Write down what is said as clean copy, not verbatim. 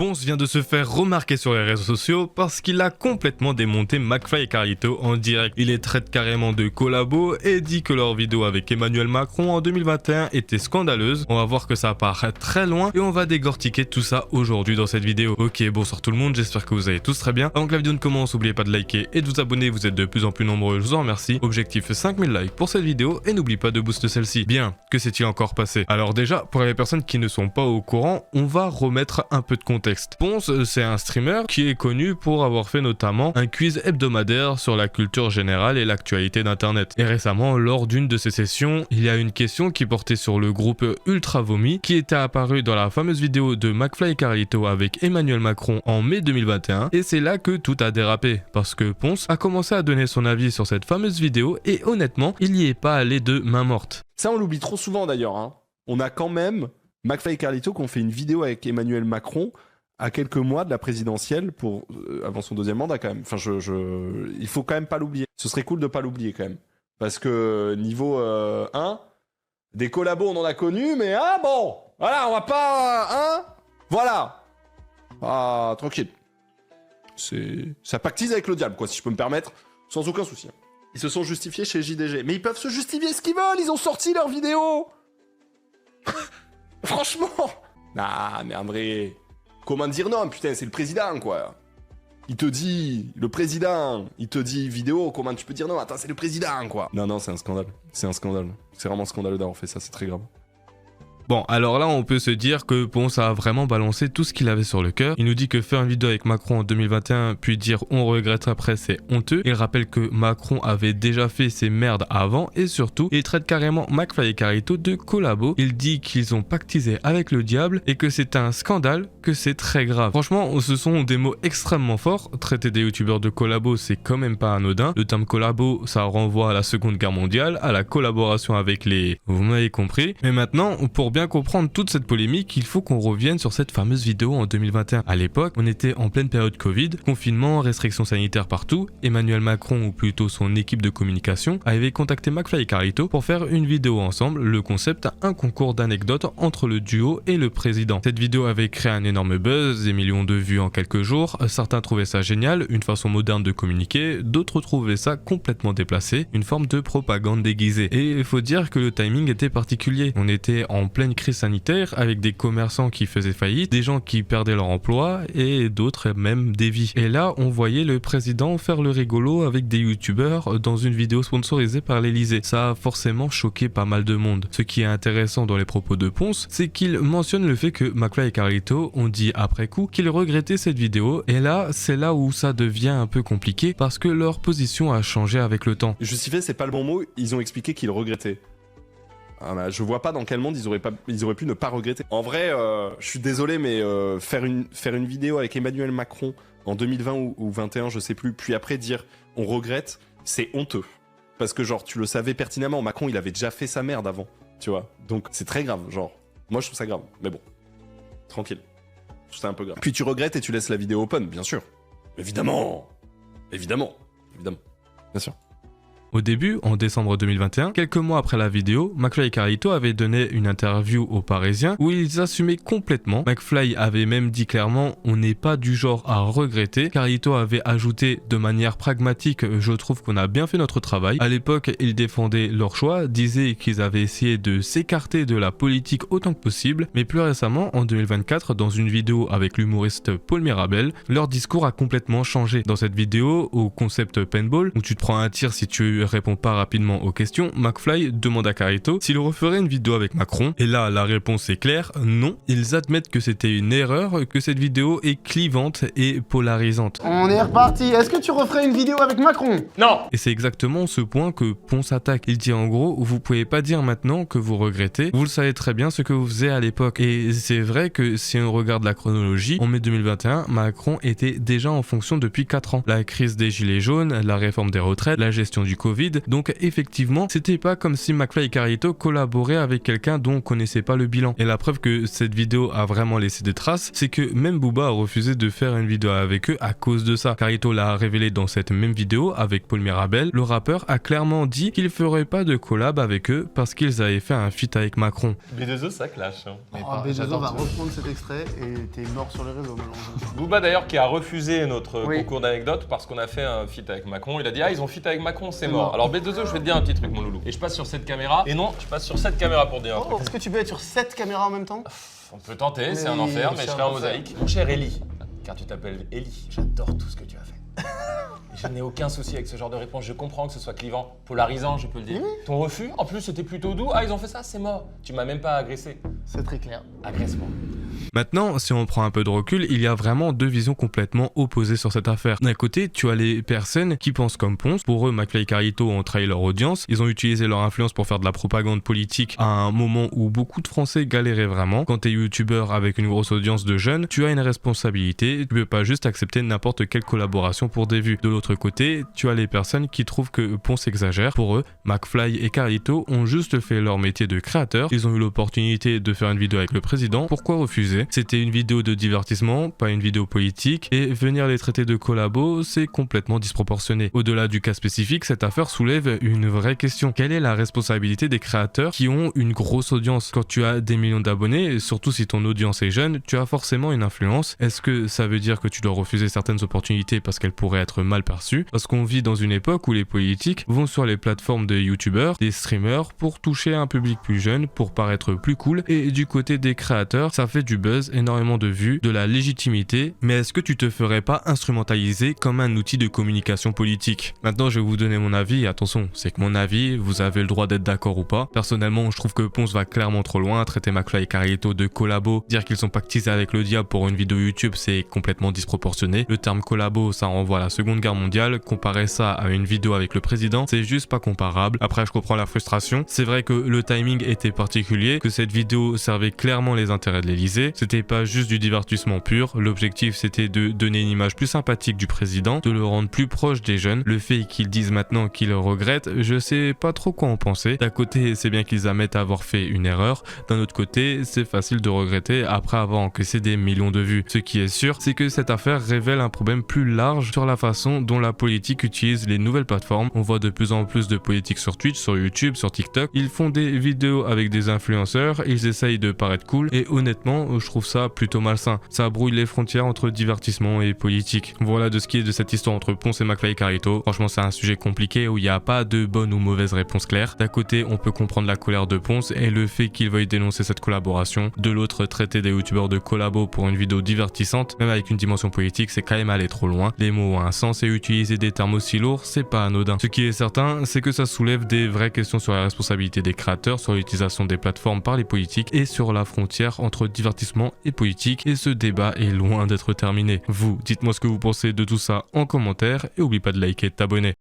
Ponce vient de se faire remarquer sur les réseaux sociaux parce qu'il a complètement démonté McFly et Carlito en direct. Il les traite carrément de collabos et dit que leur vidéo avec Emmanuel Macron en 2021 était scandaleuse. On va voir que ça part très loin et on va décortiquer tout ça aujourd'hui dans cette vidéo. Ok, bonsoir tout le monde, j'espère que vous allez tous très bien. Avant que la vidéo ne commence, n'oubliez pas de liker et de vous abonner, vous êtes de plus en plus nombreux, je vous en remercie. Objectif 5000 likes pour cette vidéo et n'oublie pas de booster celle-ci. Bien, que s'est-il encore passé? Alors déjà, pour les personnes qui ne sont pas au courant, on va remettre un peu de contexte. Ponce, c'est un streamer qui est connu pour avoir fait notamment un quiz hebdomadaire sur la culture générale et l'actualité d'internet. Et récemment, lors d'une de ces sessions, il y a une question qui portait sur le groupe Ultra Vomi qui était apparu dans la fameuse vidéo de McFly et Carlito avec Emmanuel Macron en mai 2021 et c'est là que tout a dérapé parce que Ponce a commencé à donner son avis sur cette fameuse vidéo et honnêtement, il n'y est pas allé de main morte. Ça, on l'oublie trop souvent d'ailleurs. Hein. On a quand même McFly et Carlito qui ont fait une vidéo avec Emmanuel Macron à quelques mois de la présidentielle pour avant son deuxième mandat quand même. Enfin, il faut quand même pas l'oublier. Ce serait cool de pas l'oublier quand même. Parce que niveau 1, des collabos on en a connu, mais ah bon, voilà, on va pas... Hein, voilà. Ah, tranquille. Ça pactise avec le diable, quoi, si je peux me permettre, sans aucun souci. Ils se sont justifiés chez JDG. Mais ils peuvent se justifier ce qu'ils veulent, ils ont sorti leur vidéo. Franchement. Ah, mais en vrai... Comment dire non? Putain, c'est le président, quoi. Il te dit... Le président, il te dit vidéo, comment tu peux dire non? Attends, c'est le président, quoi. Non, c'est un scandale. C'est un scandale. C'est vraiment scandaleux d'avoir fait ça, c'est très grave. Bon, alors là, on peut se dire que Ponce a vraiment balancé tout ce qu'il avait sur le cœur. Il nous dit que faire une vidéo avec Macron en 2021, puis dire on regrette après, c'est honteux. Il rappelle que Macron avait déjà fait ces merdes avant, et surtout, il traite carrément McFly et Carlito de collabo. Il dit qu'ils ont pactisé avec le diable, et que c'est un scandale, que c'est très grave. Franchement, ce sont des mots extrêmement forts. Traiter des youtubeurs de collabo, c'est quand même pas anodin. Le terme collabo, ça renvoie à la Seconde Guerre mondiale, à la collaboration avec les... Vous m'avez compris. Mais maintenant, pour bien comprendre toute cette polémique, il faut qu'on revienne sur cette fameuse vidéo en 2021. À l'époque, on était en pleine période Covid, confinement, restrictions sanitaires partout. Emmanuel Macron, ou plutôt son équipe de communication, avait contacté McFly et Carlito pour faire une vidéo ensemble. Le concept, un concours d'anecdotes entre le duo et le président. Cette vidéo avait créé un énorme buzz, des millions de vues en quelques jours. Certains trouvaient ça génial, une façon moderne de communiquer, d'autres trouvaient ça complètement déplacé, une forme de propagande déguisée. Et il faut dire que le timing était particulier. On était en pleine crise sanitaire avec des commerçants qui faisaient faillite, des gens qui perdaient leur emploi et d'autres même des vies. Et là, on voyait le président faire le rigolo avec des youtubeurs dans une vidéo sponsorisée par l'Elysée. Ça a forcément choqué pas mal de monde. Ce qui est intéressant dans les propos de Ponce, c'est qu'il mentionne le fait que McFly et Carlito ont dit après coup qu'ils regrettaient cette vidéo et là, c'est là où ça devient un peu compliqué parce que leur position a changé avec le temps. Justifier, c'est pas le bon mot, ils ont expliqué qu'ils regrettaient. Ah bah, je vois pas dans quel monde ils auraient pu ne pas regretter. En vrai, je suis désolé, mais faire une vidéo avec Emmanuel Macron en 2020 ou 2021, je sais plus, puis après dire on regrette, c'est honteux. Parce que genre, tu le savais pertinemment, Macron, il avait déjà fait sa merde avant, tu vois. Donc c'est très grave, genre. Moi, je trouve ça grave, mais bon. Tranquille. Je trouve ça un peu grave. Puis tu regrettes et tu laisses la vidéo open, bien sûr. Évidemment. Évidemment. Bien sûr. Au début, en décembre 2021, quelques mois après la vidéo, McFly et Carlito avaient donné une interview aux Parisiens où ils assumaient complètement. McFly avait même dit clairement « on n'est pas du genre à regretter ». Carlito avait ajouté de manière pragmatique « je trouve qu'on a bien fait notre travail ». À l'époque, ils défendaient leur choix, disaient qu'ils avaient essayé de s'écarter de la politique autant que possible, mais plus récemment, en 2024, dans une vidéo avec l'humoriste Paul Mirabel, leur discours a complètement changé. Dans cette vidéo, au concept paintball, où tu te prends un tir si tu répond pas rapidement aux questions, McFly demande à Carlito s'il referait une vidéo avec Macron, et là la réponse est claire, non. Ils admettent que c'était une erreur, que cette vidéo est clivante et polarisante. On est reparti, est-ce que tu referais une vidéo avec Macron? Non. Et c'est exactement ce point que Ponce attaque. Il dit en gros, vous pouvez pas dire maintenant que vous regrettez, vous le savez très bien ce que vous faisiez à l'époque. Et c'est vrai que si on regarde la chronologie, en mai 2021, Macron était déjà en fonction depuis 4 ans. La crise des gilets jaunes, la réforme des retraites, la gestion du Covid, Covid. Donc effectivement, c'était pas comme si McFly et Carlito collaboraient avec quelqu'un dont on connaissait pas le bilan. Et la preuve que cette vidéo a vraiment laissé des traces, c'est que même Booba a refusé de faire une vidéo avec eux à cause de ça. Carlito l'a révélé dans cette même vidéo avec Paul Mirabel. Le rappeur a clairement dit qu'il ferait pas de collab avec eux parce qu'ils avaient fait un feat avec Macron. B2O, ça clash. Hein. B2O va reprendre cet extrait et t'es mort sur les réseaux malheureusement. Booba d'ailleurs qui a refusé notre concours d'anecdotes parce qu'on a fait un feat avec Macron. Il a dit ils ont feat avec Macron, c'est mort. Alors B2O, je vais te dire un petit truc mon loulou. Et je passe sur cette caméra. Et non, je passe sur cette caméra pour dire un truc. Est-ce que tu peux être sur 7 caméras en même temps? On peut tenter, c'est un enfer, mais je serai en mosaïque. Mon cher Ellie, car tu t'appelles Ellie, j'adore tout ce que tu as fait. Je n'ai aucun souci avec ce genre de réponse, je comprends que ce soit clivant, polarisant, je peux le dire. Ton refus, en plus, c'était plutôt doux. Ils ont fait ça, c'est mort. Tu m'as même pas agressé. C'est très clair. Agresse-moi. Maintenant, si on prend un peu de recul, il y a vraiment deux visions complètement opposées sur cette affaire. D'un côté, tu as les personnes qui pensent comme Ponce. Pour eux, McFly et Carlito ont trahi leur audience. Ils ont utilisé leur influence pour faire de la propagande politique à un moment où beaucoup de Français galéraient vraiment. Quand tu es youtubeur avec une grosse audience de jeunes, tu as une responsabilité. Tu peux pas juste accepter n'importe quelle collaboration pour des vues. De l'autre côté, tu as les personnes qui trouvent que Ponce exagère. Pour eux, McFly et Carlito ont juste fait leur métier de créateur. Ils ont eu l'opportunité de faire une vidéo avec le président. Pourquoi refuser? C'était une vidéo de divertissement, pas une vidéo politique, et venir les traiter de collabo, c'est complètement disproportionné. Au-delà du cas spécifique, cette affaire soulève une vraie question. Quelle est la responsabilité des créateurs qui ont une grosse audience? Quand tu as des millions d'abonnés, surtout si ton audience est jeune, tu as forcément une influence. Est-ce que ça veut dire que tu dois refuser certaines opportunités parce qu'elles pourraient être mal perçues? Parce qu'on vit dans une époque où les politiques vont sur les plateformes de youtubeurs, des streamers, pour toucher un public plus jeune, pour paraître plus cool, et du côté des créateurs, ça fait du buzz, énormément de vues, de la légitimité, mais est-ce que tu te ferais pas instrumentaliser comme un outil de communication politique? Maintenant, je vais vous donner mon avis, attention, c'est que mon avis, vous avez le droit d'être d'accord ou pas. Personnellement, je trouve que Ponce va clairement trop loin, traiter McFly et Carlito de collabo, dire qu'ils sont pactisés avec le diable pour une vidéo YouTube, c'est complètement disproportionné. Le terme collabo, ça renvoie à la Seconde Guerre mondiale, comparer ça à une vidéo avec le président, c'est juste pas comparable. Après, je comprends la frustration, c'est vrai que le timing était particulier, que cette vidéo servait clairement les intérêts de l'Elysée. C'était pas juste du divertissement pur, l'objectif c'était de donner une image plus sympathique du président, de le rendre plus proche des jeunes. Le fait qu'ils disent maintenant qu'ils le regrettent, je sais pas trop quoi en penser. D'un côté, c'est bien qu'ils admettent avoir fait une erreur, d'un autre côté, c'est facile de regretter après avoir encaissé des millions de vues. Ce qui est sûr, c'est que cette affaire révèle un problème plus large sur la façon dont la politique utilise les nouvelles plateformes. On voit de plus en plus de politiques sur Twitch, sur YouTube, sur TikTok. Ils font des vidéos avec des influenceurs, ils essayent de paraître cool, et honnêtement, je trouve ça plutôt malsain. Ça brouille les frontières entre divertissement et politique. Voilà de ce qui est de cette histoire entre Ponce et McFly et Carlito. Franchement, c'est un sujet compliqué où il n'y a pas de bonne ou mauvaise réponse claire. D'un côté, on peut comprendre la colère de Ponce et le fait qu'il veuille dénoncer cette collaboration. De l'autre, traiter des youtubeurs de collabo pour une vidéo divertissante, même avec une dimension politique, c'est quand même aller trop loin. Les mots ont un sens et utiliser des termes aussi lourds, c'est pas anodin. Ce qui est certain, c'est que ça soulève des vraies questions sur la responsabilité des créateurs, sur l'utilisation des plateformes par les politiques et sur la frontière entre divertissement et politique, et ce débat est loin d'être terminé. Vous, dites-moi ce que vous pensez de tout ça en commentaire et n'oubliez pas de liker et de t'abonner.